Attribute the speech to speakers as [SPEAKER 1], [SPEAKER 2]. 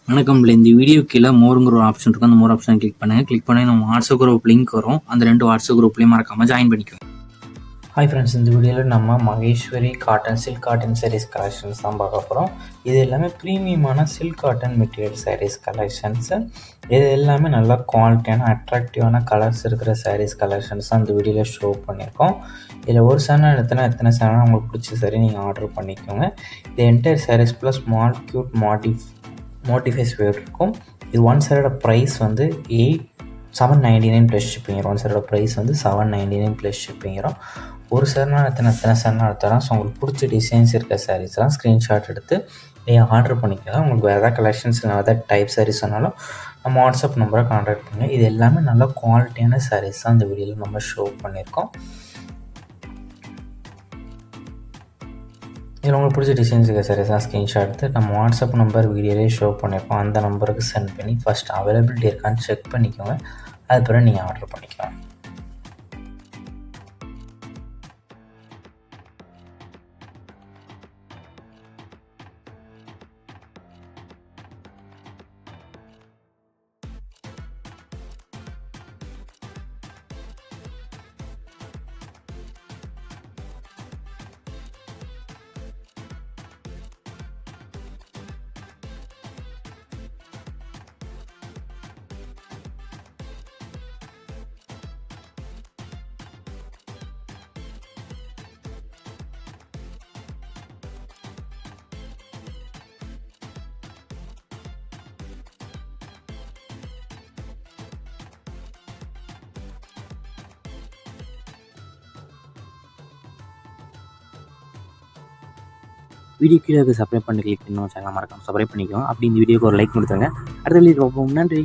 [SPEAKER 1] வணக்கம். இந்த வீடியோ கீழே மோருங்கிற ஒரு ஆப்ஷன் இருக்கும். அந்த மோர் ஆப்ஷன் கிளிக் பண்ணுங்கள். கிளிக் பண்ணி நம்ம வாட்ஸ்அப் குரூப் லிங்க் வரும். அந்த 2 வாட்ஸ்அப் குரூப்லேயும் மறக்காமல் ஜாயின் பண்ணிக்கோங்க.
[SPEAKER 2] ஹாய் ஃப்ரெண்ட்ஸ், இந்த வீடியோவில் நம்ம Maheshwari cotton silk cotton sarees collections தான் பார்க்க போகிறோம். இது எல்லாமே ப்ரீமியமான silk cotton material sarees collections. இது எல்லாமே நல்லா குவாலிட்டியான அட்ராக்டிவான கலர்ஸ் இருக்கிற சாரீஸ் கலெக்ஷன்ஸ் தான் இந்த வீடியோவில் ஷோ பண்ணியிருக்கோம். இதில் ஒரு சேனல் எத்தனை சேனல் உங்களுக்கு பிடிச்ச சாரீ நீங்கள் ஆர்டர் பண்ணிக்கோங்க. இது entire sarees plus small cute motifs weave இருக்கும். இது ஒன் சாரோட ப்ரைஸ் வந்து 799 ப்ளஸ் ஷிப்பிங் வரும். ஒன் சாரோட ப்ரைஸ் வந்து 799 ப்ளஸ் ஷிப்பிங் வரும். ஒரு சார்னா எத்தனை சார்னா எடுத்தாலும் ஸோ உங்களுக்கு பிடிச்ச டிசைன்ஸ் இருக்க சாரீஸ்லாம் ஸ்க்ரீன்ஷாட் எடுத்து நீங்கள் ஆர்டர் பண்ணிக்கலாம். உங்களுக்கு வேறு ஏதாவது கலெக்ஷன்ஸ் எதாவது டைப் சாரீஸ் சொன்னாலும் நம்ம வாட்ஸ்அப் நம்பரை கான்டாக்ட் பண்ணுங்கள். இது எல்லாமே நல்ல குவாலிட்டியான சாரீஸ் தான் இந்த வீடியோவில் நம்ம ஷோ பண்ணியிருக்கோம். இதில் உங்களுக்கு பிடிச்ச டிசைன்ஸ் இருக்க சாரீஸ்லாம் ஸ்க்ரீன்ஷாட் எடுத்து நம்ம வாட்ஸ்அப் நம்பர் வீடியோலேயே ஷோ பண்ணியிருக்கோம். அந்த நம்பருக்கு சென்ட் பண்ணி ஃபஸ்ட் அவைலபிலிட்டி இருக்கான்னு செக் பண்ணிக்கோங்க. அது பிறகு நீங்கள் ஆர்டர் பண்ணிக்கலாம்.
[SPEAKER 1] வீடியோ கீழே சப்ஸ்கிரைப் பண்ணி கிளிக் பண்ணணும். சேனல் மறக்காமல் சப்ஸ்கிரைப் பண்ணிக்கோங்க. அப்படி இந்த வீடியோக்கு ஒரு லைக் கொடுத்துருங்க. அடுத்த வீடியோ பார்ப்போம். நன்றி.